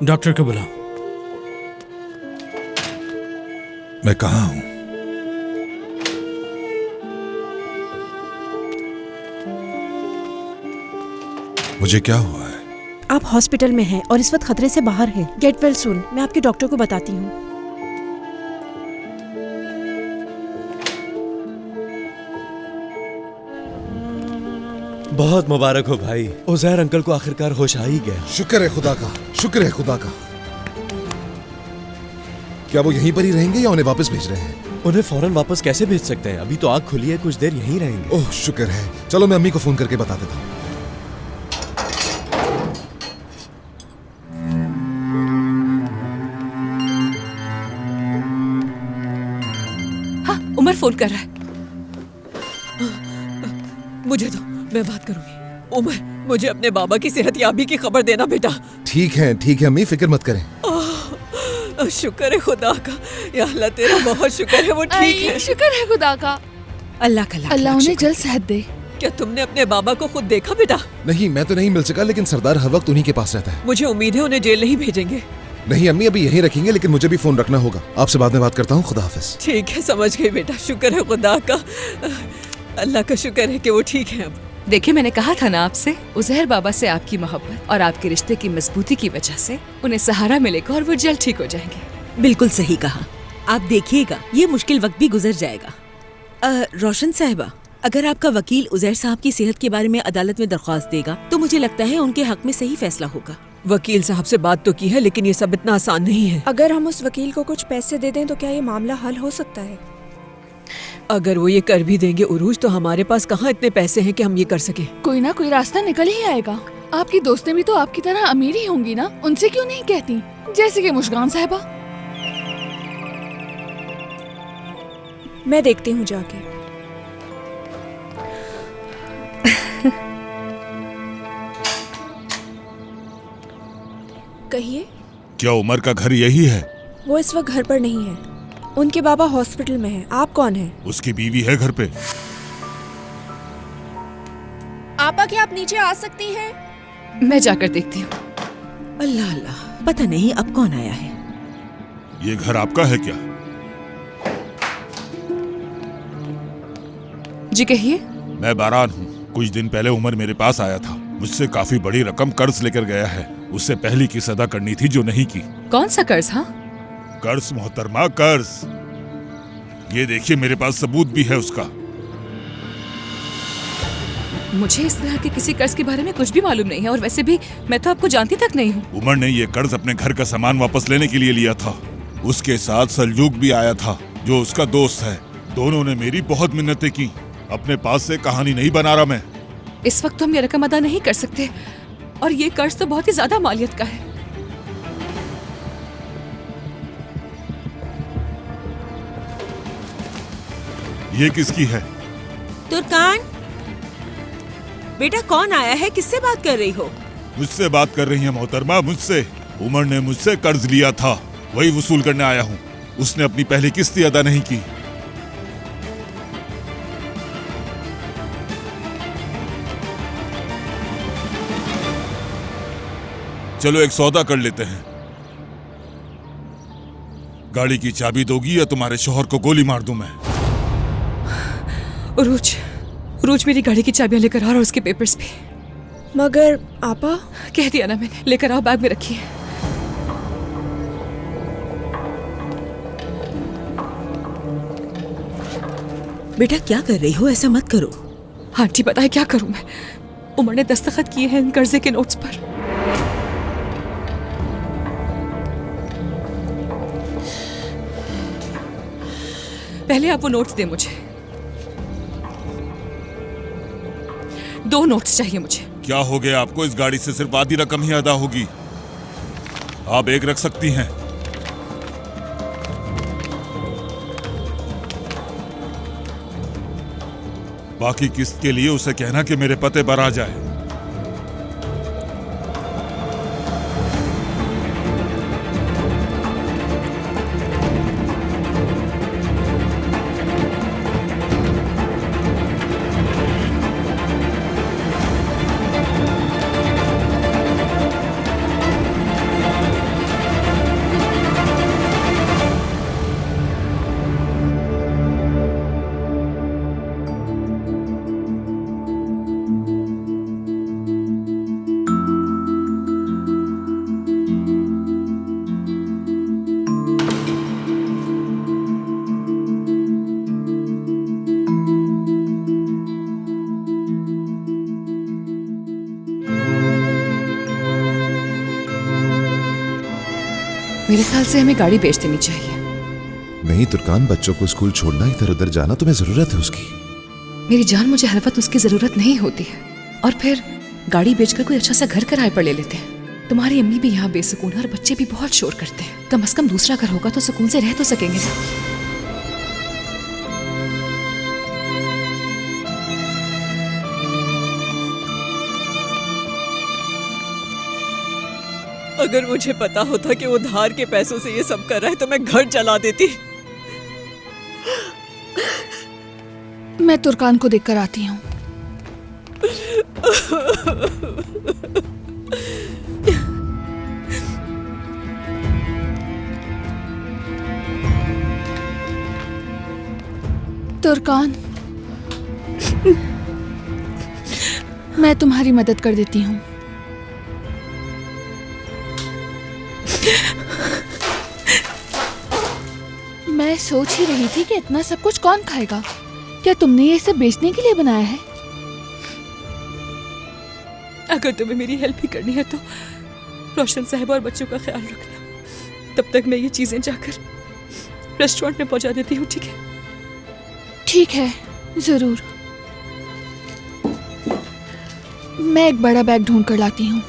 Doctor को बुलाओ। मैं कहाँ हूं? मुझे क्या हुआ है? आप हॉस्पिटल में हैं और इस वक्त खतरे से बाहर हैं। Get well soon. मैं आपके डॉक्टर को बताती हूँ। बहुत मुबारक हो भाई, उज़ैर अंकल को आखिरकार होश आ ही गया। शुक्र है खुदा का, शुक्र है खुदा का। क्या वो यहीं पर ही रहेंगे या उन्हें वापस भेज रहे हैं? उन्हें फौरन वापस कैसे भेज सकते हैं? अभी तो आँख खुली है, कुछ देर यहीं रहेंगे। ओह शुक्र है। चलो मैं अम्मी को फोन करके बता देता हूँ। हाँ, उमर फोन कर रहा है। मुझे दो, मैं बात करूंगी। उमर, मुझे अपने बाबा की सेहतयाबी की खबर देना बेटा। ठीक है अम्मी, फिक्र मत करें। शुक्र है खुदा का, या अल्लाह तेरा बहुत शुक्र है वो ठीक है। शुक्र है खुदा का। अल्लाह का अल्लाह उन्हें जल्द सेहत दे। क्या तुमने अपने बाबा को खुद देखा बेटा? नहीं, मैं तो नहीं मिल सका, लेकिन सरदार हर वक्त उन्हीं के पास रहता है। मुझे उम्मीद है उन्हें जेल नहीं भेजेंगे। नहीं अम्मी, अभी यहीं रखेंगे, लेकिन मुझे भी फोन रखना होगा। आपसे बाद में बात करता हूँ। खुदा हाफिज। ठीक है, समझ गई बेटा। शुक्र है खुदा का, अल्लाह का शुक्र है कि वो ठीक है। अब देखिए, मैंने कहा था ना आपसे, उज़ैर बाबा से आपकी मोहब्बत और आपके रिश्ते की मजबूती की वजह से उन्हें सहारा मिलेगा और वो जल्द ठीक हो जाएंगे। बिल्कुल सही कहा। आप देखिएगा, ये मुश्किल वक्त भी गुजर जाएगा। रोशन साहिबा, अगर आपका वकील उज़ैर साहब की सेहत के बारे में अदालत में दरख्वास्त देगा तो मुझे लगता है उनके हक में सही फैसला होगा। वकील साहब से बात तो की है, लेकिन ये सब इतना आसान नहीं है। अगर हम उस वकील को कुछ पैसे दे दें तो क्या ये मामला हल हो सकता है? अगर वो ये कर भी देंगे उरूज, तो हमारे पास कहाँ इतने पैसे हैं कि हम ये कर सके। कोई ना कोई रास्ता निकल ही आएगा। आपकी दोस्तें भी तो आपकी तरह अमीर ही होंगी ना, उनसे क्यों नहीं कहती? जैसे कि मुश्कान साहिबा। मैं देखती हूँ जाके। कहिए। क्या उमर का घर यही है? वो इस वक्त घर पर नहीं है, उनके बाबा हॉस्पिटल में हैं। आप कौन हैं? उसकी बीवी है घर पे। आपा, क्या आप नीचे आ सकती हैं? मैं जाकर देखती हूँ। अल्लाह अल्लाह, पता नहीं अब कौन आया है। ये घर आपका है क्या? जी कहिए। मैं बारान हूँ। कुछ दिन पहले उमर मेरे पास आया था, मुझसे काफी बड़ी रकम कर्ज लेकर गया है। उससे पहली किस्त अदा करनी थी जो नहीं की। कौन सा कर्ज? हाँ, कर्ज मोहतरमा, कर्ज। ये देखिए, मेरे पास सबूत भी है उसका। मुझे इस तरह के किसी कर्ज के बारे में कुछ भी मालूम नहीं है, और वैसे भी मैं तो आपको जानती तक नहीं हूँ। उमर ने ये कर्ज अपने घर का सामान वापस लेने के लिए लिया था। उसके साथ सलजूक भी आया था, जो उसका दोस्त है। दोनों ने मेरी बहुत मिन्नतें की। अपने पास से कहानी नहीं बना रहा मैं। इस वक्त तो हम ये रकम अदा नहीं कर सकते, और ये कर्ज तो बहुत ही ज्यादा मालियत का है। ये किसकी है? तुर्कान बेटा, कौन आया है? किससे बात कर रही हो? मुझसे बात कर रही है मोहतरमा, मुझसे। उमर ने मुझसे कर्ज लिया था, वही वसूल करने आया हूँ। उसने अपनी पहली किस्त अदा नहीं की। चलो एक सौदा कर लेते हैं। गाड़ी की चाबी दोगी या तुम्हारे शौहर को गोली मार दूं मैं? रोज मेरी गाड़ी की चाबियां लेकर आओ और उसके पेपर्स भी। मगर आपा, कह दिया ना मैंने, लेकर आओ, बैग में रखिए। बेटा क्या कर रही हो? ऐसा मत करो। आंटी पता है क्या करूं मैं? उमर ने दस्तखत किए हैं इन कर्जे के नोट्स पर। पहले आप वो नोट्स दे मुझे। 2 नोट्स चाहिए मुझे। क्या हो गया आपको? इस गाड़ी से सिर्फ आधी रकम ही अदा होगी। आप एक रख सकती हैं। बाकी किस्त के लिए उसे कहना कि मेरे पते पर आ जाए। मेरे ख्याल से हमें गाड़ी बेच देनी चाहिए। नहीं तुर्कान, बच्चों को स्कूल छोड़ना, इधर उधर जाना, तुम्हें जरूरत है उसकी। मेरी जान, मुझे हर वक्त उसकी जरूरत नहीं होती है। और फिर गाड़ी बेचकर कोई अच्छा सा घर किराए पर ले लेते हैं। तुम्हारी अम्मी भी यहाँ बेसुकून है और बच्चे भी बहुत शोर करते हैं। कम से कम दूसरा घर होगा तो सुकून से रह तो सकेंगे ना। अगर मुझे पता होता कि वो धार के पैसों से ये सब कर रहा है तो मैं घर जला देती। मैं तुर्कान को देखकर आती हूँ। तुर्कान, मैं तुम्हारी मदद कर देती हूँ। मैं सोच ही रही थी कि इतना सब कुछ कौन खाएगा। क्या तुमने ये सब बेचने के लिए बनाया है? अगर तुम्हें मेरी हेल्प ही करनी है तो रोशन साहब और बच्चों का ख्याल रखना। तब तक मैं ये चीजें जाकर रेस्टोरेंट में पहुंचा देती हूँ, ठीक है? ठीक है, जरूर। मैं एक बड़ा बैग ढूंढ कर लाती हूँ।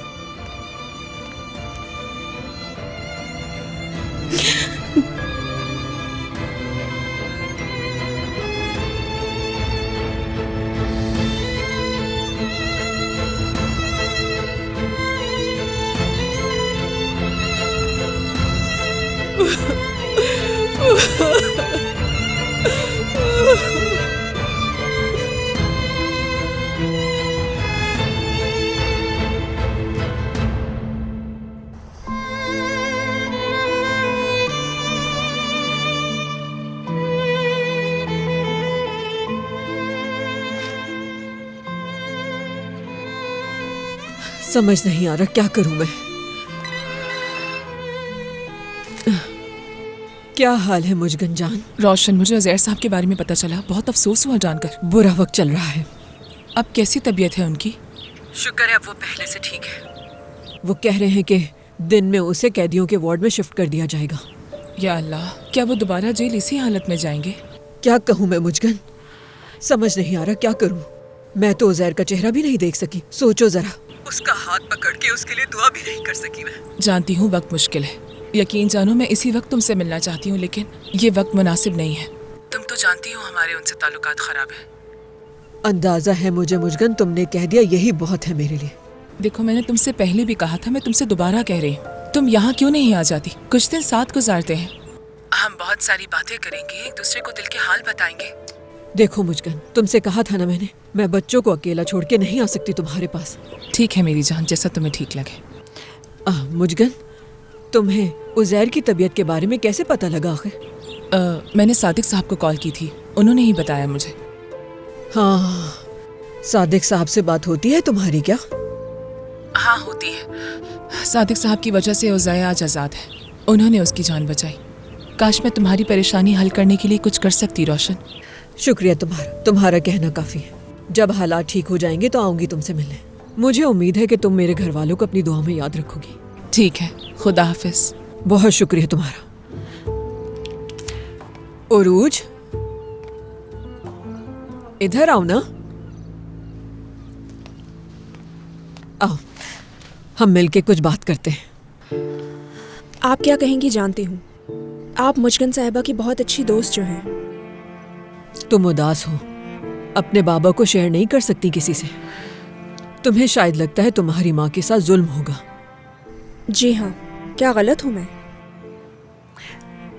समझ नहीं आ रहा क्या करूं मैं। क्या हाल है मुजगन जान? रोशन, मुझे उज़ैर साहब के बारे में पता चला। बहुत अफसोस हुआ जानकर। बुरा वक्त चल रहा है। अब कैसी तबीयत है उनकी? शुक्र है अब वो पहले से ठीक है। वो कह रहे हैं कि दिन में उसे कैदियों के वार्ड में शिफ्ट कर दिया जाएगा। या अल्लाह, क्या वो दोबारा जेल इसी हालत में जाएंगे? क्या कहूँ मैं मुजगन, समझ नहीं आ रहा क्या करूँ। मैं तो उज़ैर का चेहरा भी नहीं देख सकी। सोचो जरा, उसका हाथ पकड़ के उसके लिए दुआ भी नहीं कर सकी मैं। जानती हूँ वक्त मुश्किल है, यकीन जानो मैं इसी वक्त तुमसे मिलना चाहती हूँ, लेकिन ये वक्त मुनासिब नहीं है। तुम तो जानती हो हमारे उनसे ताल्लुकात खराब है। अंदाजा है मुझे मुजगन, तुमने कह दिया यही बहुत है मेरे लिए। देखो, मैंने तुमसे पहले भी कहा था, मैं तुमसे दोबारा कह रही हूँ, तुम यहाँ क्यों नहीं आ जाती? कुछ दिन साथ गुजारते हैं, हम बहुत सारी बातें करेंगे, एक दूसरे को दिल के हाल बताएंगे। देखो मुजगन, तुमसे कहा था ना मैंने, मैं बच्चों को अकेला छोड़ के नहीं आ सकती तुम्हारे पास। ठीक है मेरी जान, जैसा तुम्हें ठीक लगे। मुजगन, तुम्हें उज़ैर की तबीयत के बारे में कैसे पता लगा आखिर? मैंने सादिक साहब को कॉल की थी, उन्होंने ही बताया मुझे। हाँ, सादिक साहब से बात होती है तुम्हारी क्या? हाँ होती है। सादिक साहब की वजह से उज़ैर आज आज़ाद है, उन्होंने उसकी जान बचाई। काश मैं तुम्हारी परेशानी हल करने के लिए कुछ कर सकती रोशन। शुक्रिया तुम्हारा कहना काफी है। जब हालात ठीक हो जाएंगे तो आऊंगी तुमसे मिलने। मुझे उम्मीद है कि तुम मेरे घर वालों को अपनी दुआ में याद रखोगी। ठीक है, खुदा हाफिज। बहुत शुक्रिया तुम्हारा। उरूज, इधर आओ ना। आओ, हम मिलके कुछ बात करते हैं। आप क्या कहेंगी जानती हूँ। आप मुजगन साहिबा की बहुत अच्छी दोस्त जो हैं। तुम उदास हो, अपने बाबा को शेयर नहीं कर सकती किसी से। तुम्हें शायद लगता है तुम्हारी माँ के साथ जुल्म होगा। जी हाँ, क्या गलत हूँ मैं?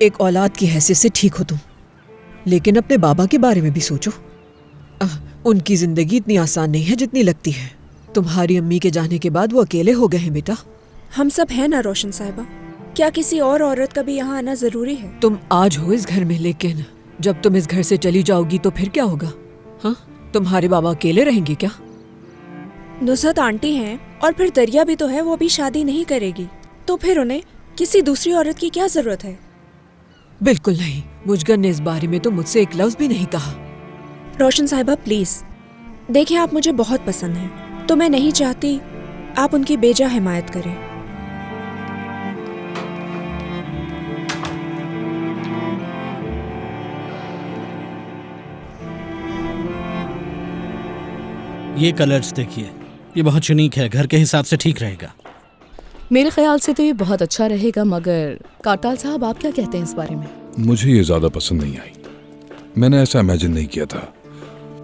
एक औलाद की हैसियत से ठीक हो तुम, लेकिन अपने बाबा के बारे में भी सोचो। उनकी जिंदगी इतनी आसान नहीं है जितनी लगती है। तुम्हारी अम्मी के जाने के बाद वो अकेले हो गए हैं बेटा। हम सब हैं ना रोशन साहिबा, क्या किसी और औरत का भी यहाँ आना जरूरी है? तुम आज हो इस घर में, लेकिन जब तुम इस घर से चली जाओगी तो फिर क्या होगा? हाँ, तुम्हारे बाबा अकेले रहेंगे क्या? नुसरत आंटी हैं और फिर दरिया भी तो है, वो भी शादी नहीं करेगी, तो फिर उन्हें किसी दूसरी औरत की क्या जरूरत है? बिल्कुल नहीं, मुजगन ने इस बारे में तो मुझसे एक लफ्ज भी नहीं कहा। रोशन साहिबा प्लीज, देखिए आप मुझे बहुत पसंद हैं, तो मैं नहीं चाहती आप उनकी बेजा हिमायत करें। ये कलर्स देखिए, ये बहुत यूनिक है, घर के हिसाब से ठीक रहेगा। मेरे ख्याल से तो ये बहुत अच्छा रहेगा, मगर कारताल साहब आप क्या कहते हैं इस बारे में? मुझे ये ज्यादा पसंद नहीं आई। मैंने ऐसा इमेजिन नहीं किया था।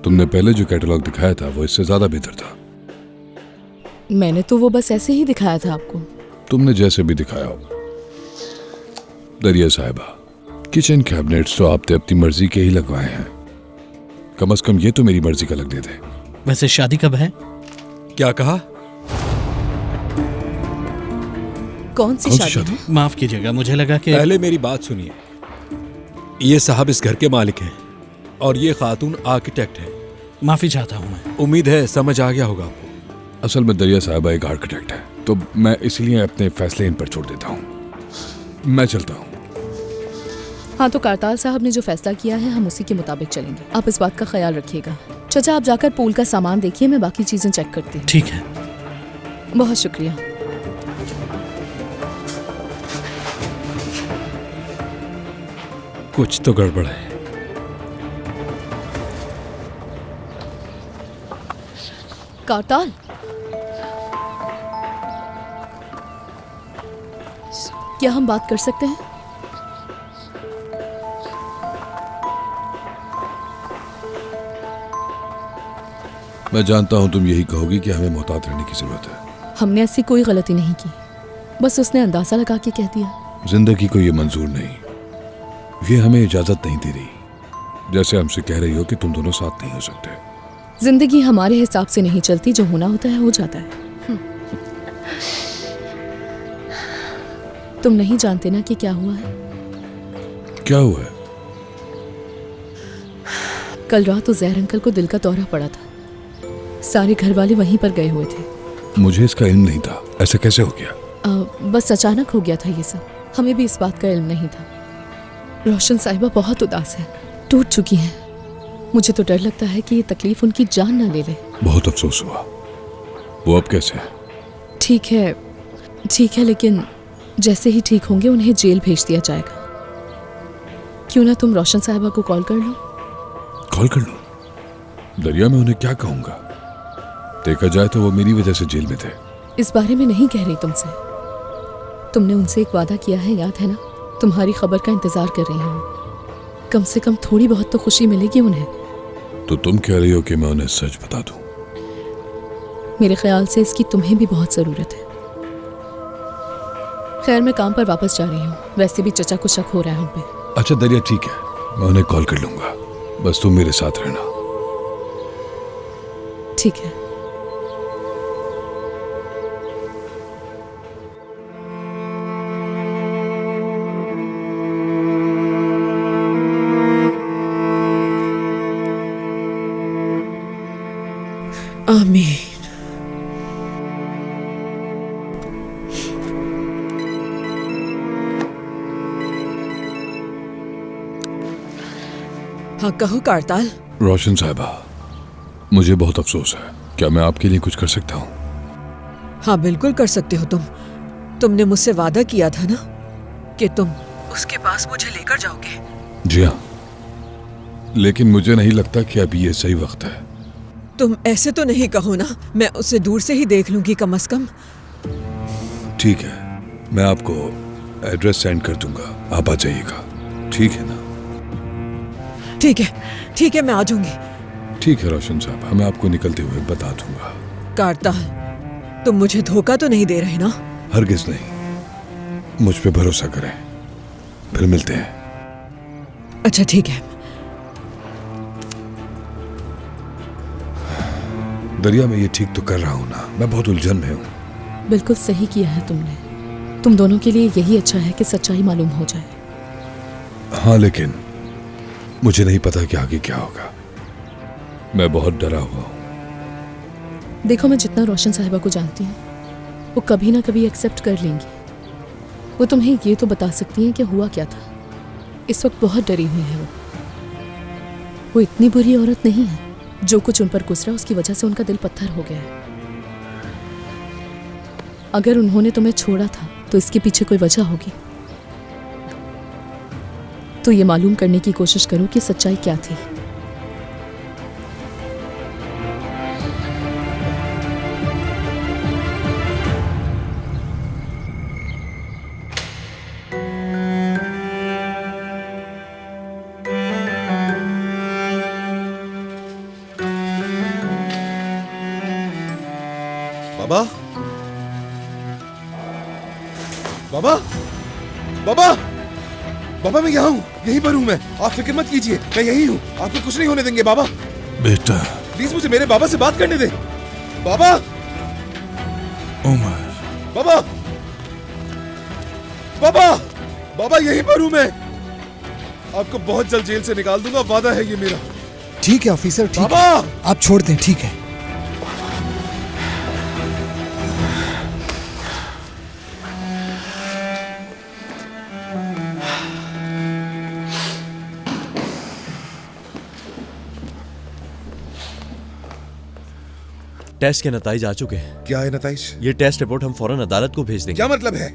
तुमने पहले जो कैटलॉग दिखाया था वो इससे ज्यादा बेहतर था। मैंने तो वो बस ऐसे ही दिखाया था आपको। तुमने जैसे भी दिखाया हो। दरिया साहिबा, किचन कैबिनेट्स तो आपने अपनी मर्जी के ही लगवाए हैं, कम से कम ये तो मेरी मर्जी का लगने थे। वैसे शादी कब है? क्या कहा? कौन सी शादी? माफ कीजिएगा, मुझे लगा कि पहले मेरी बात सुनिए। ये साहब इस घर के मालिक हैं और ये खातून आर्किटेक्ट है। माफी चाहता हूँ मैं। उम्मीद है समझ आ गया होगा आपको। असल में दरिया साहिबा एक आर्किटेक्ट है, तो मैं इसलिए अपने फैसले इन पर छोड़ देता हूँ। मैं चलता हूँ। हाँ, तो कारताल साहब ने जो फैसला किया है हम उसी के मुताबिक चलेंगे। आप इस बात का ख्याल रखिएगा। चाचा आप जाकर पूल का सामान देखिए, मैं बाकी चीजें चेक करती हूँ। ठीक है। बहुत शुक्रिया। कुछ तो गड़बड़ है। कारताल, क्या हम बात कर सकते हैं? मैं जानता हूं तुम यही कहोगी कि हमें मोहतात रहने की जरूरत है। हमने ऐसी कोई गलती नहीं की, बस उसने अंदाजा लगा के कह दिया। जिंदगी को ये मंजूर नहीं, ये हमें इजाजत नहीं दे रही। जैसे हमसे कह रही हो कि तुम दोनों साथ नहीं हो सकते। जिंदगी हमारे हिसाब से नहीं चलती, जो होना होता है हो जाता है। तुम नहीं जानते ना कि क्या हुआ है? क्या हुआ है? कल रात उज़ैर अंकल को दिल का दौरा पड़ा था। सारे घर वाले वहीं पर गए हुए थे। मुझे इसका इल्म नहीं था। ऐसा कैसे हो गया? बस अचानक हो गया था ये सब। हमें भी इस बात का इल्म नहीं था। रोशन साहिबा बहुत उदास है, टूट चुकी हैं। मुझे तो डर लगता है कि ये तकलीफ उनकी जान ना ले ले। बहुत अफसोस हुआ। वो अब कैसे है? ठीक है, लेकिन जैसे ही ठीक होंगे उन्हें जेल भेज दिया जाएगा। क्यों ना तुम रोशन साहिबा को कॉल कर लो? कॉल कर लो? दरिया में उन्हें क्या कहूंगा? देखा जाए तो वो मेरी वजह से जेल में थे। इस बारे में नहीं कह रही तुमसे। तुमने उनसे एक वादा किया है, याद है ना? तुम्हारी खबर का इंतजार कर रही हूँ। कम से कम थोड़ी बहुत तो खुशी मिलेगी उन्हें। तो तुम कह रही हो कि मैं उन्हें सच बता दूं? मेरे ख्याल से इसकी तुम्हें भी बहुत जरूरत है। खैर, मैं काम पर वापस जा रही हूँ। वैसे भी चचा को शक हो रहा है हम पे। अच्छा दरिया, ठीक है, मैं उन्हें कॉल कर लूंगा। बस तुम मेरे साथ रहना। ठीक है। आमीन। हाँ कहो कारताल। रोशन साहिबा, मुझे बहुत अफसोस है। क्या मैं आपके लिए कुछ कर सकता हूँ? हाँ बिल्कुल कर सकते हो तुमने मुझसे वादा किया था ना कि तुम उसके पास मुझे लेकर जाओगे। जी हाँ, लेकिन मुझे नहीं लगता कि अभी ये सही वक्त है। तुम ऐसे तो नहीं कहो ना, मैं उसे दूर से ही देख लूंगी कम से कम। ठीक है, मैं आपको एड्रेस सेंड कर दूंगा, आप आ जाइएगा। ठीक है ना? ठीक है, मैं आ जाऊंगी। ठीक है रोशन साहब, मैं आपको निकलते हुए बता दूंगा। कारताल, तुम मुझे धोखा तो नहीं दे रहे ना? हरगिज नहीं, मुझ पे भरोसा करें। फिर मिलते हैं। अच्छा ठीक है। दरिया, मैं ये ठीक तो कर रहा हूँ ना? मैं बहुत उलझन में हूँ। बिल्कुल सही किया है तुमने। तुम दोनों के लिए यही अच्छा है कि सच्चाई मालूम हो जाए। हाँ, लेकिन मुझे नहीं पता कि आगे क्या होगा। मैं बहुत डरा हुआ हूँ। देखो, मैं जितना रोशन साहिबा को जानती हूँ, वो कभी ना कभी एक्सेप्ट कर लेंगी। वो तुम्हें ये तो बता सकती हैं कि हुआ क्या था। इस वक्त बहुत डरी हुई है वो इतनी बुरी औरत नहीं है। जो कुछ उन पर गुजरा उसकी वजह से उनका दिल पत्थर हो गया है। अगर उन्होंने तुम्हें छोड़ा था तो इसके पीछे कोई वजह होगी। तो ये मालूम करने की कोशिश करो कि सच्चाई क्या थी। बाबा, बाबा, बाबा मैं यहाँ हूँ, यहीं पर हूँ मैं। आप फिक्र मत कीजिए, मैं यहीं हूँ, आपको कुछ नहीं होने देंगे बाबा। बेटा, प्लीज मुझे मेरे बाबा से बात करने दे। बाबा, उमर, बाबा, बाबा, बाबा यहीं पर हूँ मैं। आपको बहुत जल्द जेल से निकाल दूंगा, वादा है ये मेरा। ठीक है ऑफिसर, ठीक बाबा! है, आप छोड़ दें, ठीक है। टेस्ट के नताइज आ चुके हैं। क्या है नताइज? ये टेस्ट रिपोर्ट हम फौरन अदालत को भेज देंगे। क्या मतलब है?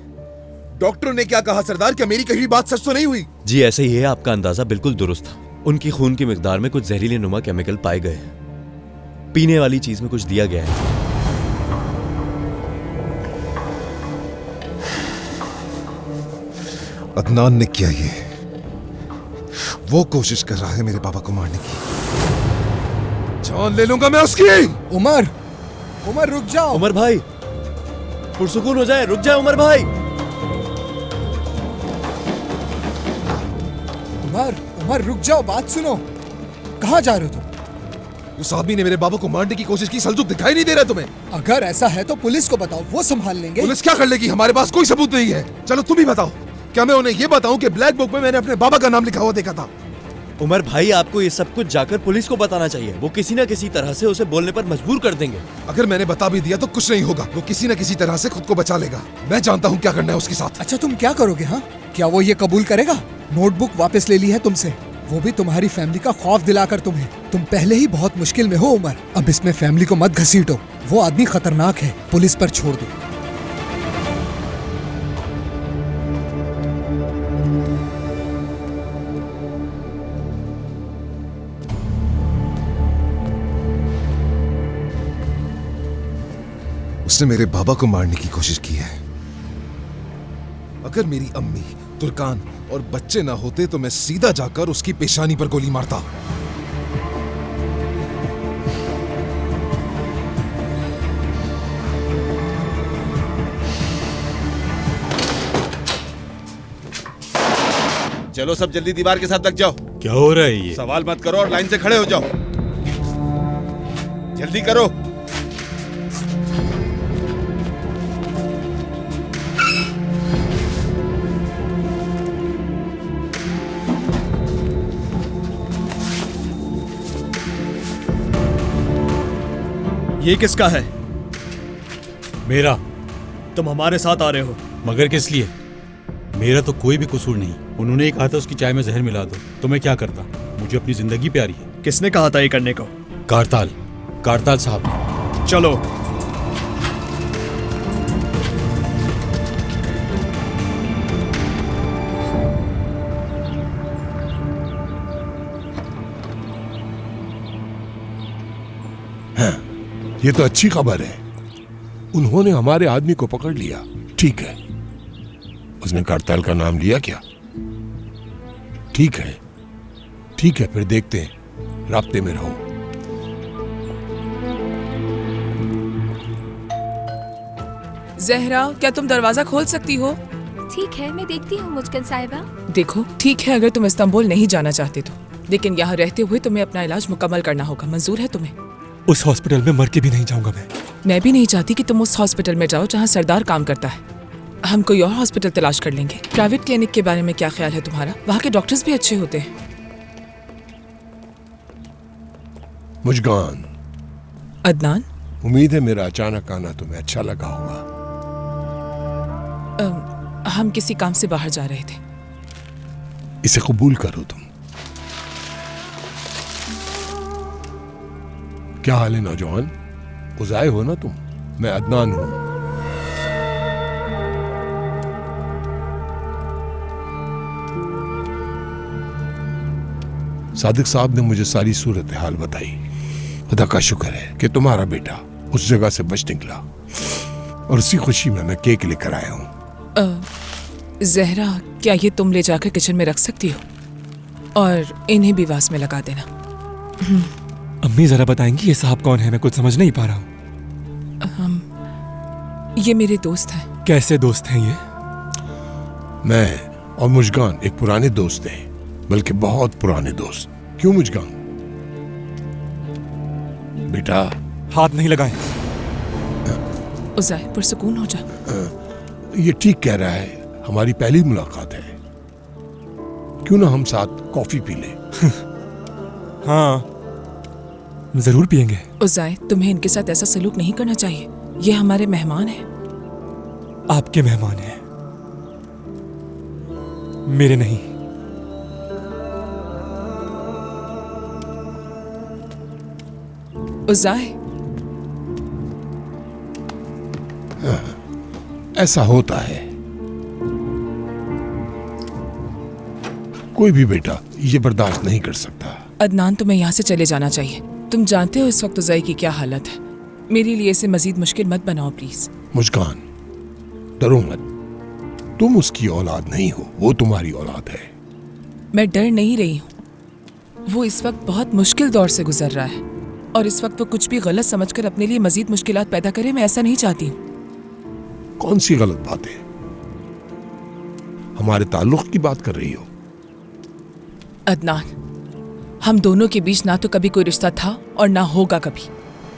डॉक्टरों ने क्या कहा सरदार? क्या मेरी कही बात सच तो नहीं हुई? जी ऐसे ही है, आपका अंदाजा बिल्कुल दुरुस्त था। उनकी खून की मिकदार में कुछ जहरीले नुमा केमिकल पाए गए हैं। पीने वाली चीज में कुछ दिया गया है। अदनान ने किया ये। वो कोशिश कर रहा है मेरे बाबा को मारने की। जान ले लूंगा मैं उसकी। उमर, उमर रुक जाओ। उमर भाई, पुरसुकून हो जाए, रुक जाए उमर भाई। उमर, उमर रुक जाओ, बात सुनो। कहाँ जा रहे हो तुम? उस आदमी ने मेरे बाबा को मारने की कोशिश की, सल्जूक दिखाई नहीं दे रहा तुम्हें? अगर ऐसा है तो पुलिस को बताओ, वो संभाल लेंगे। पुलिस क्या कर लेगी? हमारे पास कोई सबूत नहीं है। चलो तुम ही बताओ। क्या मैं उन्हें ये बताऊं कि ब्लैक बुक में मैंने अपने बाबा का नाम लिखा हुआ देखा था? उमर भाई, आपको ये सब कुछ जाकर पुलिस को बताना चाहिए। वो किसी न किसी तरह से उसे बोलने पर मजबूर कर देंगे। अगर मैंने बता भी दिया तो कुछ नहीं होगा। वो किसी न किसी तरह से खुद को बचा लेगा। मैं जानता हूँ क्या करना है उसके साथ। अच्छा तुम क्या करोगे? हाँ, क्या वो ये कबूल करेगा? नोटबुक वापस ले ली है तुमसे, वो भी तुम्हारी फैमिली का खौफ दिलाकर तुम्हें। तुम पहले ही बहुत मुश्किल में हो उमर, अब इसमें फैमिली को मत घसीटो। वो आदमी खतरनाक है, पुलिस पर छोड़ दो। उसने मेरे बाबा को मारने की कोशिश की है। अगर मेरी अम्मी, तुर्कान और बच्चे ना होते तो मैं सीधा जाकर उसकी पेशानी पर गोली मारता। चलो सब जल्दी दीवार के साथ लग जाओ। क्या हो रहा है ये? सवाल मत करो और लाइन से खड़े हो जाओ। जल्दी करो। ये किसका है? मेरा। तुम हमारे साथ आ रहे हो? मगर किस लिए? मेरा तो कोई भी कसूर नहीं। उन्होंने ही कहा था उसकी चाय में जहर मिला दो, तो मैं क्या करता? मुझे अपनी जिंदगी प्यारी है। किसने कहा था ये करने को? कारताल, कारताल साहब ने। चलो। ये तो अच्छी खबर है। उन्होंने हमारे आदमी को पकड़ लिया। ठीक है, उसने करताल का नाम लिया क्या? ठीक है, ठीक है, फिर देखते हैं। राब्ते में रहो। जहरा, क्या तुम दरवाजा खोल सकती हो? ठीक है, मैं देखती हूँ मुस्कान साहिबा। देखो, ठीक है अगर तुम इस्तांबुल नहीं जाना चाहते तो, लेकिन यहाँ रहते हुए तुम्हें अपना इलाज मुकम्मल करना होगा। मंजूर है तुम्हें? उस हॉस्पिटल में मर के भी नहीं जाऊंगा मैं भी नहीं चाहती कि तुम उस हॉस्पिटल में जाओ जहाँ सरदार काम करता है। हम कोई और हॉस्पिटल तलाश कर लेंगे। प्राइवेट क्लिनिक के बारे में क्या ख्याल है तुम्हारा? वहाँ के डॉक्टर्स भी अच्छे होते हैं। मुस्कान। अदनान। उम्मीद है मेरा अचानक आना तुम्हें अच्छा लगा होगा। हम किसी काम से बाहर जा रहे थे। इसे कबूल करो तुम। क्या हाल है नौजवान? उजाए हो ना तुम? मैं अदनान हूं। सादिक साहब ने मुझे सारी सूरत हाल बताई। खुदा का शुक्र है कि तुम्हारा बेटा उस जगह से बच निकला, और उसी खुशी में मैं केक लेकर आया हूं। जहरा, क्या ये तुम ले जाकर किचन में रख सकती हो? और इन्हें भी वास में लगा देना। अम्मी जरा बताएंगी ये साहब कौन है? मैं कुछ समझ नहीं पा रहा हूँ। ये मेरे दोस्त हैं। कैसे दोस्त हैं ये? मैं और मुस्कान एक पुराने दोस्त हैं, बल्कि बहुत पुराने दोस्त। क्यों मुस्कान? बेटा हाथ नहीं लगाएं। उज़ैर पुरसुकून हो जा। ये ठीक कह रहा है, हमारी पहली मुलाकात है। क्यों ना हम साथ कॉफी पी लें? हाँ, जरूर पियेंगे। उज़ैर, तुम्हें इनके साथ ऐसा सलूक नहीं करना चाहिए। ये हमारे मेहमान हैं। आपके मेहमान हैं, मेरे नहीं। उज़ैर, ऐसा होता है। कोई भी बेटा ये बर्दाश्त नहीं कर सकता। अदनान, तुम्हें यहाँ से चले जाना चाहिए। तुम जानते हो इस वक्त उज़ैर की क्या हालत है। मेरे लिए इसे मजीद मुश्किल मत बनाओ प्लीज। मुस्कान, डरो मत। तुम उसकी औलाद नहीं हो, वो तुम्हारी औलाद है। मैं डर नहीं रही हूँ। वो इस वक्त बहुत मुश्किल दौर से गुजर रहा है और इस वक्त वो कुछ भी गलत समझकर अपने लिए मजीद मुश्किलात पैदा करे। मैं ऐसा नहीं चाहती हूँ। कौन सी गलत बात है? हमारे ताल्लुक की बात कर रही हो? अदनान, हम दोनों के बीच ना तो कभी कोई रिश्ता था और ना होगा कभी।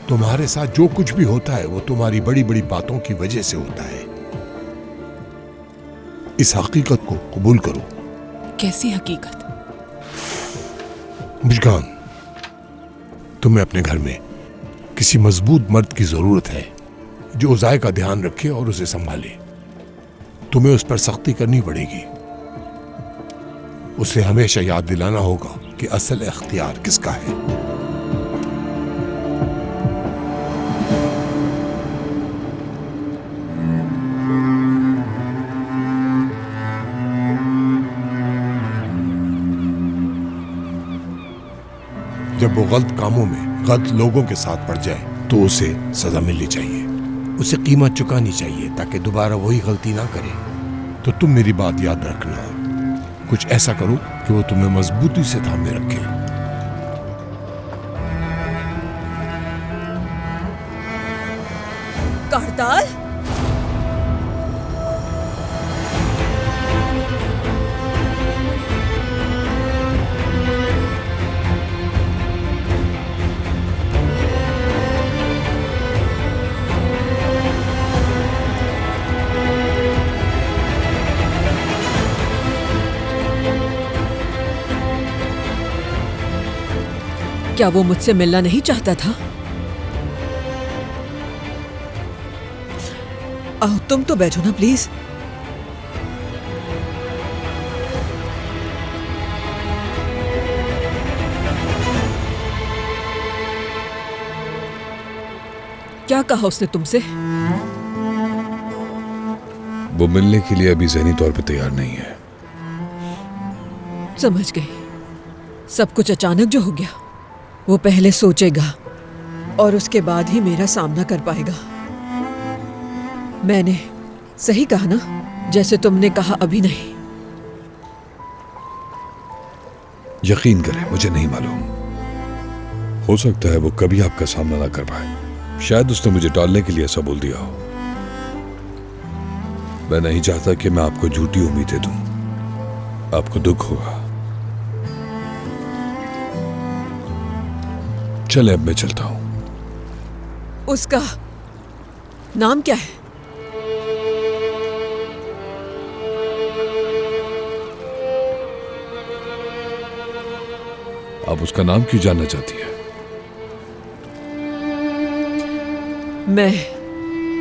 तुम्हारे साथ जो कुछ भी होता है वो तुम्हारी बड़ी बड़ी बातों की वजह से होता है। इस हकीकत को कबूल करो। कैसी हकीकत? मुस्कान, तुम्हें अपने घर में किसी मजबूत मर्द की जरूरत है जो उज़ैर का ध्यान रखे और उसे संभाले। तुम्हें उस पर सख्ती करनी पड़ेगी। उसे हमेशा याद दिलाना होगा कि असल इख्तियार किसका है। जब वो गलत कामों में गलत लोगों के साथ पड़ जाए तो उसे सजा मिलनी चाहिए। उसे कीमत चुकानी चाहिए ताकि दोबारा वही गलती ना करे। तो तुम मेरी बात याद रखना, कुछ ऐसा करो कि वो तुम्हें मजबूती से थामे रखे। करताल, क्या वो मुझसे मिलना नहीं चाहता था? आओ, तुम तो बैठो ना प्लीज। क्या कहा उसने तुमसे? वो मिलने के लिए अभी ज़हनी तौर पे तैयार नहीं है। समझ गई। सब कुछ अचानक जो हो गया वो पहले सोचेगा और उसके बाद ही मेरा सामना कर पाएगा। मैंने सही कहा ना? जैसे तुमने कहा अभी नहीं। यकीन करें, मुझे नहीं मालूम। हो सकता है वो कभी आपका सामना ना कर पाए। शायद उसने मुझे टालने के लिए ऐसा बोल दिया हो। मैं नहीं चाहता कि मैं आपको झूठी उम्मीदें दूं। आपको दुख होगा। चले, अब मैं चलता हूं। उसका नाम क्या है? आप उसका नाम क्यों जानना चाहती है? मैं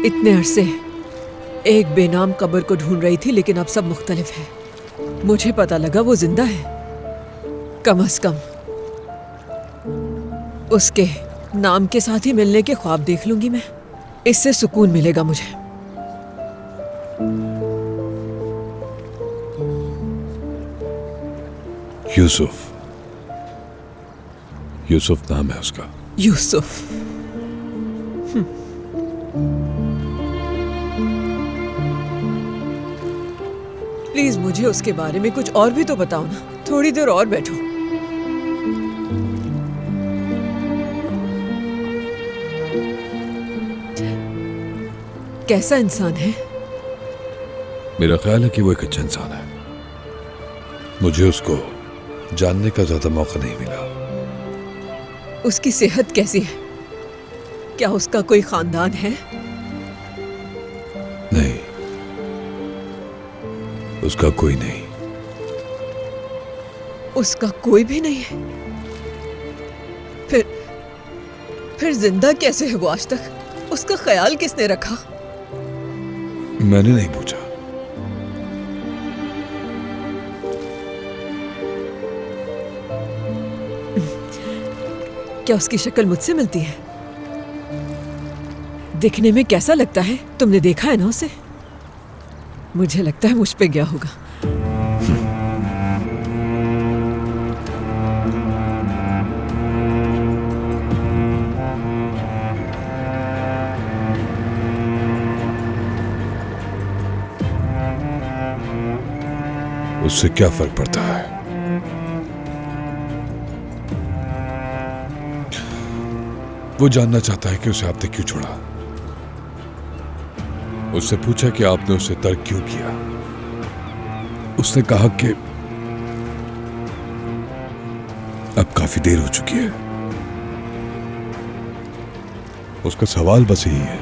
इतने अरसे एक बेनाम कब्र को ढूंढ रही थी, लेकिन अब सब मुख्तलिफ है। मुझे पता लगा वो जिंदा है। कम से कम उसके नाम के साथ ही मिलने के ख्वाब देख लूंगी मैं। इससे सुकून मिलेगा मुझे। यूसुफ। यूसुफ नाम है उसका। यूसुफ। प्लीज मुझे उसके बारे में कुछ और भी तो बताओ ना। थोड़ी देर और बैठो। कैसा इंसान है? मेरा ख्याल है कि वो एक अच्छा इंसान है। मुझे उसको जानने का ज्यादा मौका नहीं मिला। उसकी सेहत कैसी है? क्या उसका कोई खानदान है? नहीं, उसका कोई नहीं। उसका कोई भी नहीं है? फिर जिंदा कैसे है वो आज तक? उसका ख्याल किसने रखा? मैंने नहीं पूछा। क्या उसकी शक्ल मुझसे मिलती है? दिखने में कैसा लगता है? तुमने देखा है ना उसे? मुझे लगता है मुझ पे गया होगा। उससे क्या फर्क पड़ता है? वो जानना चाहता है कि उसे आपने क्यों छोड़ा। उससे पूछा कि आपने उसे तर्क क्यों किया। उसने कहा कि अब काफी देर हो चुकी है। उसका सवाल बस यही है।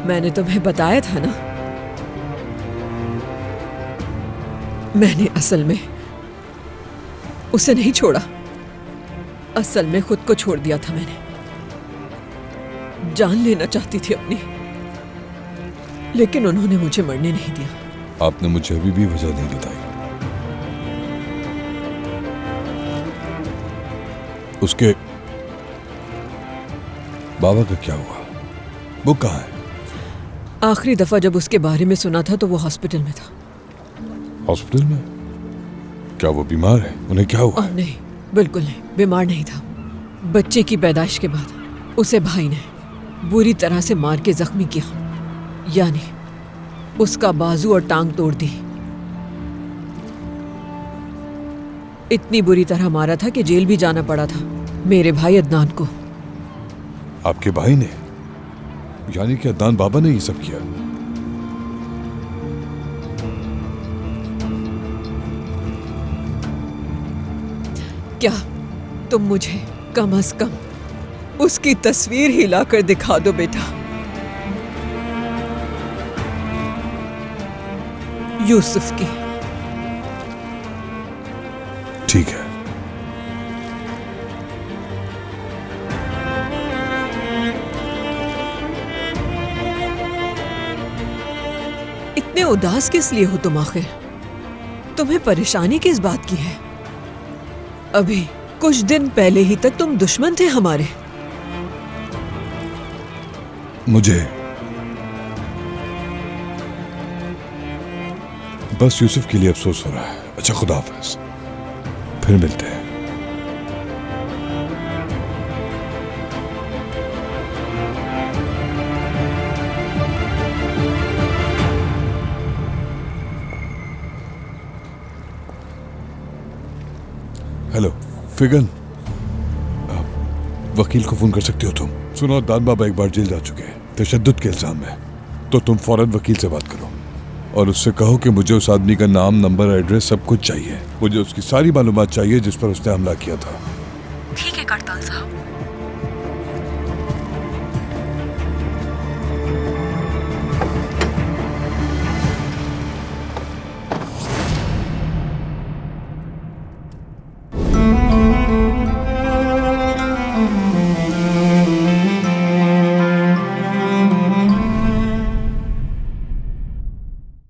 मैंने तुम्हें बताया था ना, मैंने असल में उसे नहीं छोड़ा। असल में खुद को छोड़ दिया था मैंने। जान लेना चाहती थी अपनी, लेकिन उन्होंने मुझे मरने नहीं दिया। आपने मुझे अभी भी वजह नहीं बताई। उसके बाबा का क्या हुआ? वो कहाँ है? आखिरी दफा जब उसके बारे में सुना था तो वो हॉस्पिटल में था। हॉस्पिटल में? क्या वो बीमार है? उन्हें क्या हुआ? नहीं, बिल्कुल नहीं, बीमार नहीं था। बच्चे की पैदाइश के बाद उसे भाई ने बुरी तरह से मार के जख्मी किया, यानी उसका बाजू और टांग तोड़ दी। इतनी बुरी तरह मारा था कि जेल भी जाना पड़ा था मेरे भाई अदनान को। आपके भाई ने? यानी कि अदनान बाबा ने ये सब किया? क्या तुम मुझे कम से कम उसकी तस्वीर ही लाकर दिखा दो बेटा। यूसुफ की। ठीक है। इतने उदास किस लिए हो तुम आखिर? तुम्हें परेशानी किस बात की है? अभी कुछ दिन पहले ही तक तुम दुश्मन थे हमारे। मुझे बस यूसुफ के लिए अफसोस हो रहा है। अच्छा, खुदा हाफिज, फिर मिलते हैं। हेलो फिगन, वकील को फोन कर सकते हो तुम? सुनो, दान बाबा एक बार जेल जा चुके हैं तशद्दुद के इल्जाम में, तो तुम फौरन वकील से बात करो और उससे कहो कि मुझे उस आदमी का नाम, नंबर, एड्रेस सब कुछ चाहिए। मुझे उसकी सारी मालूमात चाहिए जिस पर उसने हमला किया था। ठीक है करताल साहब।